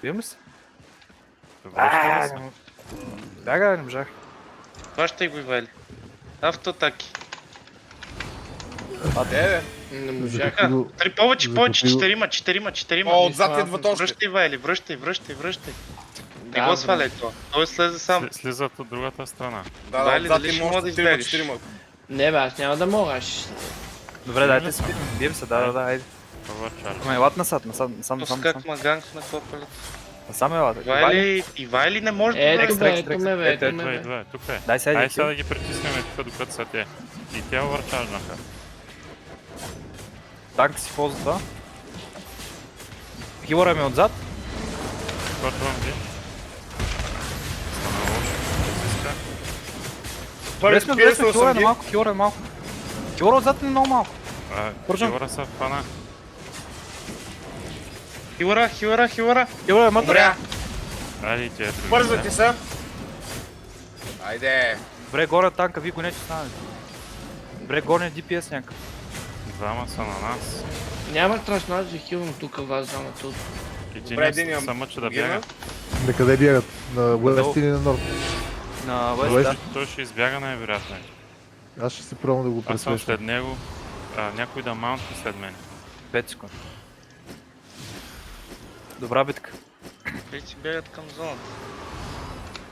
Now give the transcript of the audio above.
Бием ли се? Връщаме се. Бяга, не можах. Хващай го, Ивайле. Автоатаки. Не можах. Закупи го. Три повече, повече, Закупи го. четирима. О, отзад идват още. Връщай, Ивайле, връщай. Не го Да, сваляй това. Той слезе сам. Слизат от другата страна. Да, Вали, отзад дали ще има мога да още 3 избегаш? 4. Не бе, аз няма да мога. Аз Добре, дайте се. Бием се, да, айде. Това чар. Ама елат насад, насам. как ма ганг на копелет. Насам елат. Ивайле не може да Ето бъде. бе, ето ме бе, ето Идва, ме бе. идва, тук е. Дай сега Ай сега един да ги притиснем тук, докато са те. И тя овърчажнаха. Танк си ползва това. Хилъра ми отзад. Скочвам ги. Стана лошо. Притиска. Добре сме, добре сме, хилъра е малко, хилъра е малко. Хилъра отзад е много малко. Бържам. Хилъра са фана. Хилъра. Хилъра е мътър. Добре, Айде и тия други. бързате се. Айде. Добре, горе танка, ви гонете останалите. Добре, горния DPS някакъв. Двама са на нас. Няма страшно, аз ви хилвам тук вас двамата от... Добре, един Един имам. се мъчи да Гена. бяга. На къде бягат? На West или на North? На Добре. West, да. Той ще избяга най-вероятно. Аз ще се пробвам да го Аз съм пресрещам. след него. Някой да маунти след мен. 5 секунди. Добра битка. Те си бягат към зоната.